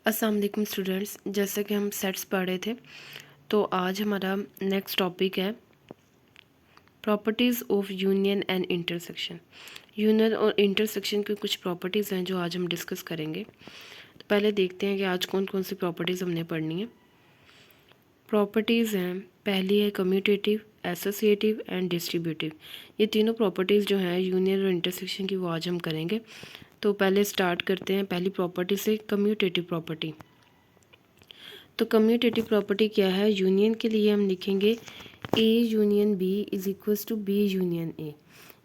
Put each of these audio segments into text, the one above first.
अस्सलाम वालेकुम स्टूडेंट्स। जैसे कि हम सेट्स पढ़ रहे थे, तो आज हमारा नेक्स्ट टॉपिक है properties of union and intersection. Union और इंटरसेक्शन की कुछ प्रॉपर्टीज़ हैं जो आज हम डिस्कस करेंगे। तो पहले देखते हैं कि आज कौन कौन सी प्रॉपर्टीज़ हमने पढ़नी है। प्रॉपर्टीज़ हैं, पहली है कम्यूटेटिव, एसोसिएटिव एंड डिस्ट्रीब्यूटिव। ये तीनों प्रॉपर्टीज़ जो हैं यूनियन और इंटरसेक्शन की, वो आज हम करेंगे। तो पहले स्टार्ट करते हैं पहली प्रॉपर्टी से, कम्यूटेटिव प्रॉपर्टी। तो कम्यूटेटिव प्रॉपर्टी क्या है? यूनियन के लिए हम लिखेंगे A union B is equals to B union A.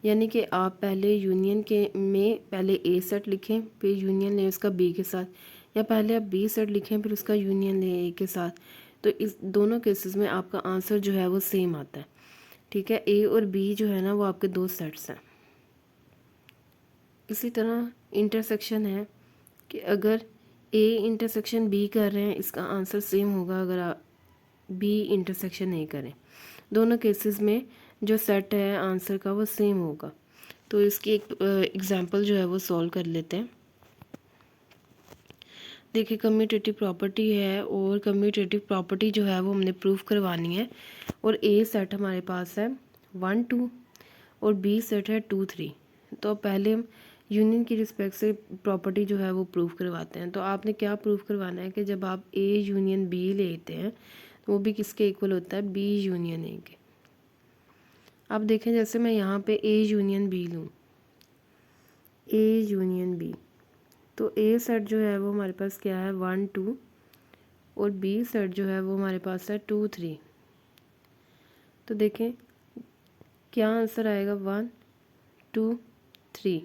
यानी कि आप पहले यूनियन के में पहले ए सेट लिखें, फिर यूनियन लें उसका बी के साथ, या पहले आप बी सेट लिखें फिर उसका यूनियन लें ए के साथ। तो इस दोनों केसेस में आपका आंसर जो है वो सेम आता है। ठीक है, ए और बी जो है ना वो आपके दो सेट्स हैं। इसी तरह इंटरसेक्शन है कि अगर ए इंटरसेक्शन बी कर रहे हैं, इसका आंसर सेम होगा अगर आप बी इंटरसेक्शन ए करें। दोनों केसेस में जो सेट है आंसर का वो सेम होगा। तो इसकी एक एग्जांपल जो है वो सॉल्व कर लेते हैं। देखिए, कम्यूटेटिव प्रॉपर्टी है और कम्यूटेटिव प्रॉपर्टी जो है वो हमने प्रूफ करवानी है। और ए सेट हमारे पास है 1 2 और बी सेट है 2 3। तो पहले हम यूनियन की रिस्पेक्ट से प्रॉपर्टी जो है वो प्रूफ करवाते हैं। तो आपने क्या प्रूफ करवाना है कि जब आप ए यूनियन बी लेते हैं तो वो भी किसके इक्वल होता है? बी यूनियन ए के। अब देखें, जैसे मैं यहाँ पे ए यूनियन बी लूँ, ए यूनियन बी, तो ए सेट जो है वो हमारे पास क्या है? 1 2 और बी सेट जो है वो हमारे पास है 2 3। तो देखें क्या आंसर आएगा? 1 2 3।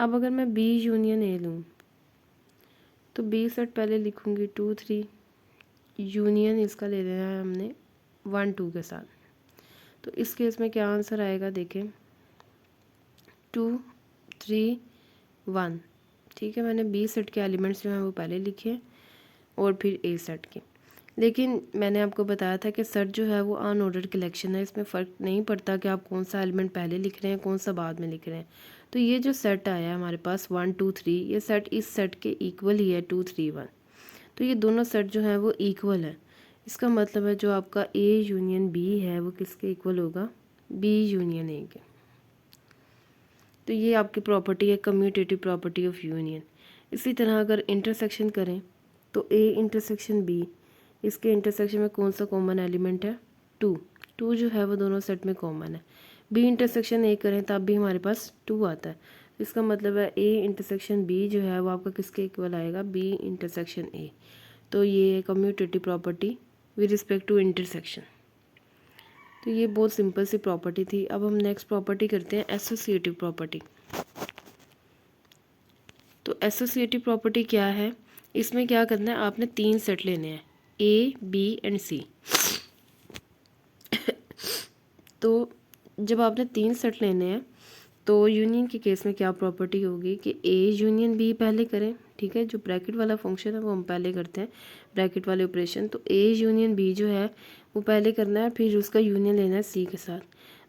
अब अगर मैं बी यूनियन ए लूँ तो बी सेट पहले लिखूँगी 2 3, यूनियन इसका ले लेना है हमने 1 2 के साथ। तो इस केस में क्या आंसर आएगा? देखें 2 3 1। ठीक है, मैंने बी सेट के एलिमेंट्स जो हैं वो पहले लिखे और फिर ए सेट के। लेकिन मैंने आपको बताया था कि सेट जो है वो अनऑर्डर्ड कलेक्शन है, इसमें फ़र्क नहीं पड़ता कि आप कौन सा एलिमेंट पहले लिख रहे हैं कौन सा बाद में लिख रहे हैं। तो ये जो सेट आया है हमारे पास 1 2 3, ये सेट इस सेट के इक्वल ही है 2 3 1। तो ये दोनों सेट जो है वो इक्वल है। इसका मतलब है जो आपका ए यूनियन बी है वो किसके इक्वल होगा? बी यूनियन ए के। तो ये आपकी प्रॉपर्टी है कम्यूटेटिव प्रॉपर्टी ऑफ यूनियन। इसी तरह अगर इंटरसेक्शन करें तो ए इंटरसेक्शन बी, इसके इंटरसेक्शन में कौन सा कॉमन एलिमेंट है? 2। 2 जो है वो दोनों सेट में कॉमन है। बी इंटरसेक्शन ए करें तब भी हमारे पास 2 आता है। इसका मतलब है ए इंटरसेक्शन बी जो है वो आपका किसके इक्वल आएगा? B intersection A. तो ये है commutative property with respect to intersection. तो ये बहुत सिंपल सी प्रॉपर्टी थी। अब हम नेक्स्ट प्रॉपर्टी करते हैं एसोसिएटिव प्रॉपर्टी। तो एसोसिएटिव प्रॉपर्टी क्या है? इसमें क्या करना है, आपने 3 सेट लेने हैं, ए बी एंड सी। तो जब आपने 3 सेट लेने हैं तो यूनियन के केस में क्या प्रॉपर्टी होगी कि ए यूनियन बी पहले करें। ठीक है, जो ब्रैकेट वाला फंक्शन है वो हम पहले करते हैं, ब्रैकेट वाले ऑपरेशन। तो ए यूनियन बी जो है वो पहले करना है, फिर उसका यूनियन लेना है सी के साथ।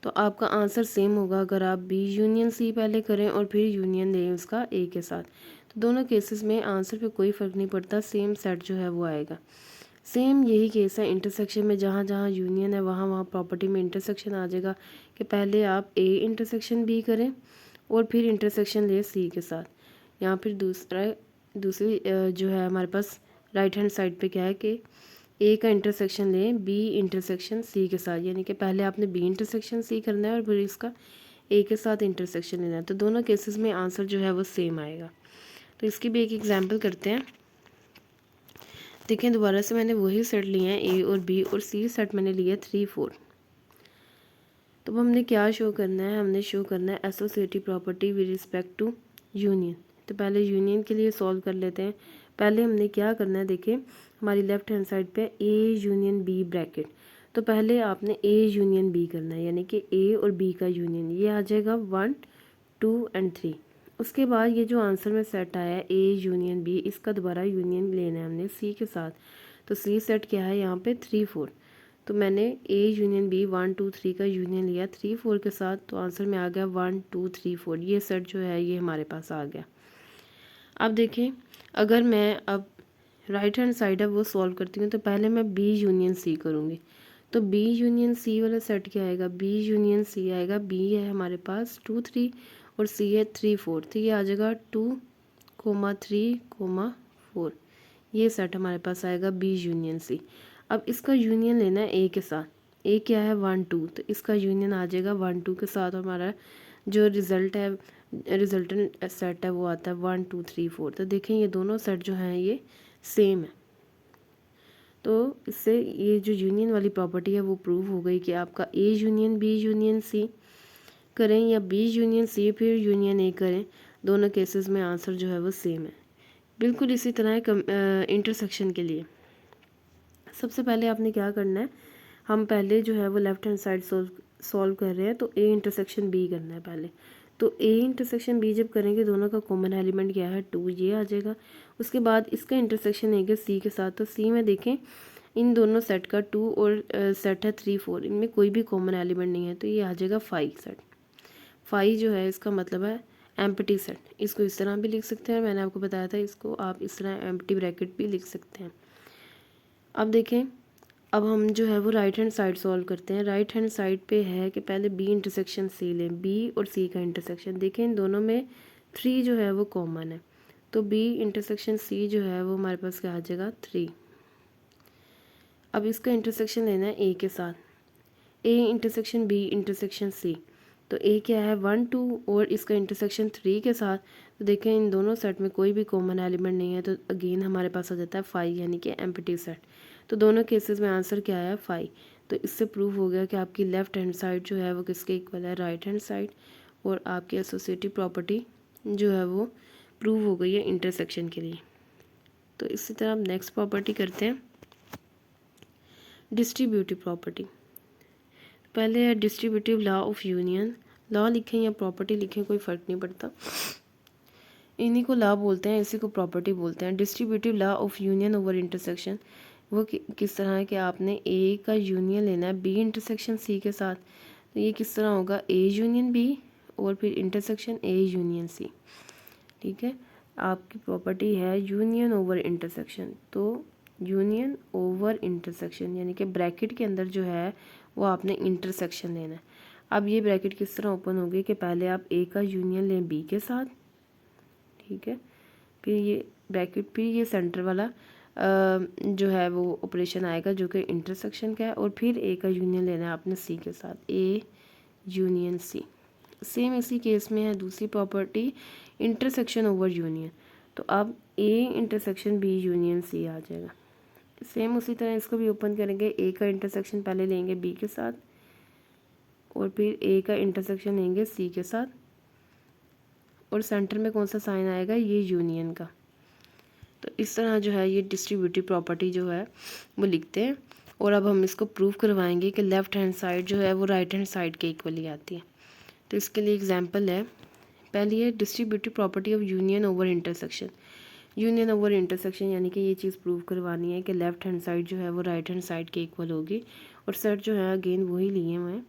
तो आपका आंसर सेम होगा अगर आप बी यूनियन सी पहले करें और फिर यूनियन लें उसका ए के साथ। तो दोनों केसेस में आंसर पे कोई फ़र्क नहीं पड़ता, सेम सेट जो है वो आएगा। सेम यही केस है इंटरसेक्शन में, जहाँ जहाँ यूनियन है वहाँ वहाँ प्रॉपर्टी में इंटरसेक्शन आ जाएगा कि पहले आप ए इंटरसेक्शन बी करें और फिर इंटरसेक्शन ले सी के साथ। यहाँ फिर दूसरी जो है हमारे पास राइट हैंड साइड पे क्या है कि ए का इंटरसेक्शन लें बी इंटरसेक्शन सी के साथ, यानी कि पहले आपने बी इंटरसेक्शन सी करना है और फिर इसका ए के साथ इंटरसेक्शन लेना है। तो दोनों केसेस में आंसर जो है वो सेम आएगा। तो इसकी भी एक एग्जाम्पल करते हैं। देखें, दोबारा से मैंने वही सेट लिए हैं, ए और बी, और सी सेट मैंने लिया 3 4। तो हमने क्या शो करना है? हमने शो करना है associative property with respect to union. तो पहले यूनियन के लिए सॉल्व कर लेते हैं। पहले हमने क्या करना है, देखिए हमारी लेफ्ट हैंड साइड पे ए यूनियन बी ब्रैकेट। तो पहले आपने ए यूनियन बी करना है, यानी कि ए और बी का यूनियन, ये आ जाएगा 1 2 एंड 3। उसके बाद ये जो आंसर में सेट आया है ए यूनियन बी, इसका दोबारा यूनियन लेना है हमने सी के साथ। तो सी सेट क्या है यहाँ पे? 3 4। तो मैंने ए यूनियन बी 1 2 3 का यूनियन लिया 3 4 के साथ, तो आंसर में आ गया 1 2 3 4। ये सेट जो है ये हमारे पास आ गया। अब देखें, अगर मैं अब राइट हैंड साइड है वो सॉल्व करती हूँ। तो पहले मैं बी यूनियन सी करूँगी। तो बी यूनियन सी वाला सेट क्या आएगा, बी यूनियन सी आएगा, बी है हमारे पास 2 3 और सी है 3 4, तो ये आ जाएगा 2,3,4। ये सेट हमारे पास आएगा बी यूनियन सी। अब इसका यूनियन लेना है ए के साथ। ए क्या है 1 2, तो इसका यूनियन आ जाएगा 1 2 के साथ। हमारा जो रिज़ल्ट है, रिजल्टेंट सेट है वो आता है 1 2 3 4। तो देखें ये दोनों सेट जो हैं ये सेम है। तो इससे ये जो यूनियन वाली प्रॉपर्टी है वो प्रूव हो गई कि आपका A union B union C करें या बी यूनियन सी फिर यूनियन ए करें, दोनों केसेस में आंसर जो है वो सेम है। बिल्कुल इसी तरह है इंटरसेक्शन के लिए। सबसे पहले आपने क्या करना है, हम पहले जो है वो लेफ्ट हैंड साइड सॉल्व कर रहे हैं, तो ए इंटरसेक्शन बी करना है पहले। तो ए इंटरसेक्शन बी जब करेंगे दोनों का कॉमन एलिमेंट क्या है 2, ये आ जाएगा। उसके बाद इसका इंटरसेक्शन लेंगे सी के साथ। तो सी में देखें इन दोनों सेट का 2 और सेट है 3 4, इनमें कोई भी कॉमन एलिमेंट नहीं है, तो ये आ जाएगा 5 सेट। 5 जो है इसका मतलब है एम्प्टी सेट। इसको इस तरह भी लिख सकते हैं, मैंने आपको बताया था इसको आप इस तरह एम्प्टी ब्रैकेट भी लिख सकते हैं। अब देखें, अब हम जो है वो राइट हैंड साइड सॉल्व करते हैं। राइट हैंड साइड पे है कि पहले बी इंटरसेक्शन सी लें, बी और सी का इंटरसेक्शन। देखें इन दोनों में 3 जो है वो कॉमन है, तो बी इंटरसेक्शन सी जो है वो हमारे पास क्या आ जाएगा 3। अब इसका इंटरसेक्शन लेना है ए के साथ, A intersection B intersection C. तो ए क्या है 1 2 और इसका इंटरसेक्शन 3 के साथ। तो देखें इन दोनों सेट में कोई भी कॉमन एलिमेंट नहीं है, तो अगेन हमारे पास आ जाता है 5 यानी कि एम्प्टी सेट। तो दोनों केसेस में आंसर क्या आया 5। तो इससे प्रूव हो गया कि आपकी लेफ्ट हैंड साइड जो है वो किसके इक्वल है, राइट हैंड साइड। और आपकी एसोसिएटिव प्रॉपर्टी जो है वो प्रूव हो गई है इंटरसेक्शन के लिए। तो इसी तरह हम नेक्स्ट प्रॉपर्टी करते हैं, डिस्ट्रीब्यूटिव प्रॉपर्टी। पहले है distributive law of union. Law लिखें या प्रॉपर्टी लिखें कोई फ़र्क नहीं पड़ता, इन्हीं को लॉ बोलते हैं, इसी को प्रॉपर्टी बोलते हैं। Distributive law of union over intersection वो किस तरह है कि आपने ए का यूनियन लेना है बी इंटरसेक्शन सी के साथ। तो ये किस तरह होगा, ए यूनियन बी और फिर इंटरसेक्शन ए यूनियन सी। ठीक है, आपकी प्रॉपर्टी है यूनियन ओवर इंटरसेक्शन। तो यूनियन ओवर इंटरसेक्शन यानी कि ब्रैकेट के अंदर जो है वो आपने इंटरसेक्शन लेना है। अब ये ब्रैकेट किस तरह ओपन होगी कि पहले आप ए का यूनियन लें बी के साथ, ठीक है, फिर ये ब्रैकेट, फिर ये सेंटर वाला जो है वो ऑपरेशन आएगा जो कि इंटरसेक्शन का है, और फिर ए का यूनियन लेना है आपने सी के साथ, ए यूनियन सी। सेम इसी केस में है दूसरी प्रॉपर्टी इंटरसेक्शन ओवर यूनियन। तो अब A intersection B union C आ जाएगा। सेम उसी तरह इसको भी ओपन करेंगे, ए का इंटरसेक्शन पहले लेंगे बी के साथ और फिर ए का इंटरसेक्शन लेंगे सी के साथ, और सेंटर में कौन सा साइन आएगा, ये यूनियन का। तो इस तरह जो है ये डिस्ट्रीब्यूटिव प्रॉपर्टी जो है वो लिखते हैं। और अब हम इसको प्रूव करवाएंगे कि लेफ़्ट हैंड साइड जो है वो राइट हैंड साइड के इक्वली आती है। तो इसके लिए एग्जांपल है, पहली है distributive property of union over intersection. Union over intersection यानी कि ये चीज़ प्रूव करवानी है कि लेफ़्ट हैंड साइड जो है वो राइट हैंड साइड के इक्वल होगी, और सेट जो है अगेन वही लिए हुए हैं,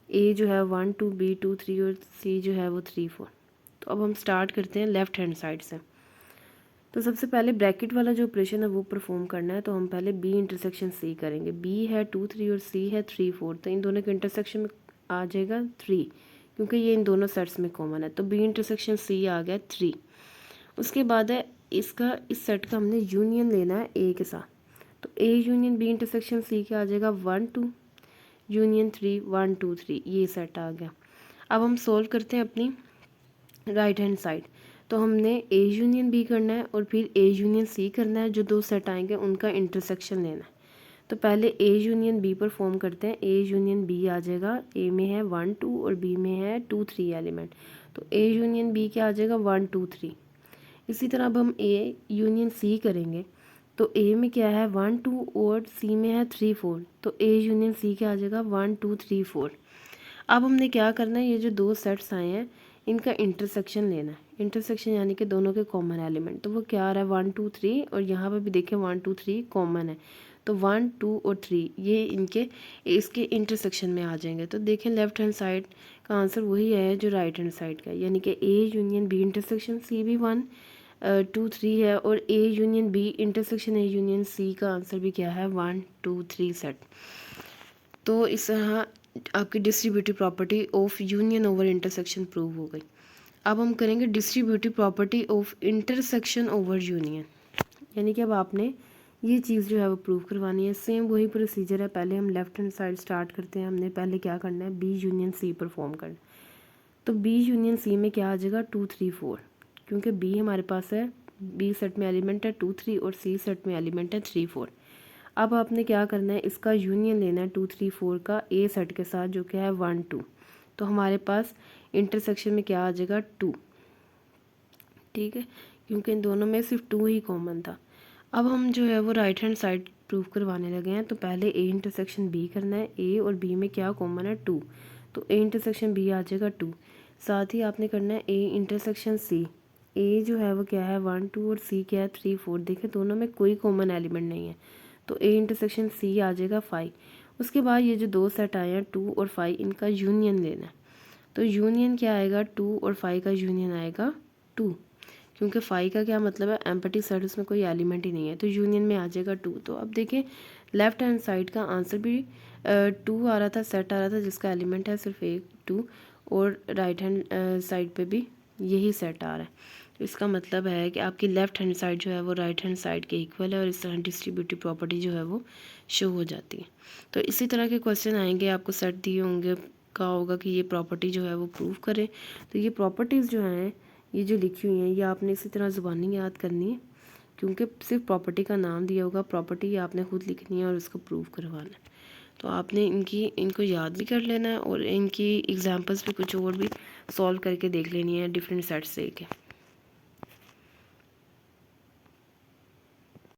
ए जो है 1 2 बी 2 3 और सी जो है वो 3 4। तो अब हम स्टार्ट करते हैं लेफ़्ट हैंड साइड से। तो सबसे पहले ब्रैकेट वाला जो ऑपरेशन है वो परफॉर्म करना है। तो हम पहले बी इंटरसेक्शन सी करेंगे। बी है 2 3 और सी है 3 4, तो इन दोनों के इंटरसेक्शन में आ जाएगा 3 क्योंकि ये इन दोनों सेट्स में कॉमन है। तो बी इंटरसेक्शन सी आ गया 3। उसके बाद है इसका, इस सेट का हमने यूनियन लेना है ए के साथ। तो A union B intersection C का आ जाएगा 1 2 यूनियन 3 1 2 3, ये सेट आ गया। अब हम सोल्व करते हैं अपनी राइट हैंड साइड। तो हमने ए यूनियन बी करना है और फिर ए यूनियन सी करना है, जो दो सेट आएंगे उनका इंटरसेक्शन लेना है। तो पहले ए यूनियन बी पर फॉर्म करते हैं। ए यूनियन बी आ जाएगा, ए में है 1 2 और बी में है 2 3 एलिमेंट। तो ए यूनियन बी क्या आ जाएगा 1 2 3। इसी तरह अब हम ए यूनियन सी करेंगे। तो ए में क्या है 1 2 और सी में है 3 4। तो ए यूनियन सी क्या आ जाएगा 1 2 3 4। अब हमने क्या करना है, ये जो दो सेट्स आए हैं इनका इंटरसेक्शन लेना है। इंटरसेक्शन यानी कि दोनों के कॉमन एलिमेंट। तो वो क्या आ रहा है 1 2 3, और यहाँ पे भी देखें 1 2 3 कॉमन है। तो 1 2 और 3 ये इनके इसके इंटरसेक्शन में आ जाएंगे। तो देखें लेफ्ट हैंड साइड का आंसर वही है जो राइट हैंड साइड का है, यानी कि A union B intersection C भी 1 2 3 है, और A union B intersection A union C का आंसर भी क्या है 1 2 3 सेट। तो इस तरह आपकी distributive property of union over intersection prove हो गई। अब हम करेंगे distributive property of intersection over union, यानी कि अब आपने ये चीज़ जो है वो प्रूव करवानी है। सेम वही प्रोसीजर है, पहले हम लेफ्ट हैंड साइड स्टार्ट करते हैं। हमने पहले क्या करना है, बी यूनियन सी परफॉर्म करना। तो बी यूनियन सी में क्या आ जाएगा 2 3 4, क्योंकि बी हमारे पास है, बी सेट में एलिमेंट है 2 3 और सी सेट में एलिमेंट है 3 4। अब आपने क्या करना है, इसका यूनियन लेना है 2 3 4 का ए सेट के साथ जो क्या है 1 2। तो हमारे पास इंटरसेक्शन में क्या आ जाएगा 2, ठीक है, क्योंकि इन दोनों में सिर्फ 2 ही कॉमन था। अब हम जो है वो राइट हैंड साइड प्रूव करवाने लगे हैं। तो पहले ए इंटरसेक्शन बी करना है। ए और बी में क्या कॉमन है 2, तो ए इंटरसेक्शन बी आ जाएगा 2। साथ ही आपने करना है ए इंटरसेक्शन सी। ए जो है वो क्या है 1 2 और सी क्या है 3 4। देखें दोनों में कोई कॉमन एलिमेंट नहीं है, तो ए इंटरसेक्शन सी आ जाएगा 5। उसके बाद ये जो दो सेट आए हैं 2 और 5, इनका यूनियन लेना है। तो यूनियन क्या आएगा, 2 और 5 का यूनियन आएगा 2, क्योंकि 5 का क्या मतलब है, एम्प्टी सेट, उसमें कोई एलिमेंट ही नहीं है, तो यूनियन में आ जाएगा 2। तो अब देखिए लेफ्ट हैंड साइड का आंसर भी 2 आ रहा था, सेट आ रहा था जिसका एलिमेंट है सिर्फ 1 2, और राइट हैंड साइड पे भी यही सेट आ रहा है। तो इसका मतलब है कि आपकी लेफ्ट हैंड साइड जो है वो राइट हैंड साइड के इक्वल है, और इस तरह डिस्ट्रीब्यूटिव प्रॉपर्टी जो है वो शो हो जाती है। तो इसी तरह के क्वेश्चन आएंगे, आपको सेट दिए होंगे, कहा होगा कि ये प्रॉपर्टी जो है वो प्रूव करें। तो ये प्रॉपर्टीज़ जो हैं, ये जो लिखी हुई हैं, ये आपने इसी तरह ज़ुबानी याद करनी है, क्योंकि सिर्फ प्रॉपर्टी का नाम दिया होगा, प्रॉपर्टी आपने खुद लिखनी है और उसको प्रूव करवाना है। तो आपने इनको याद भी कर लेना है, और इनकी एग्जांपल्स भी कुछ और भी सॉल्व करके देख लेनी है डिफरेंट सेट्स से के।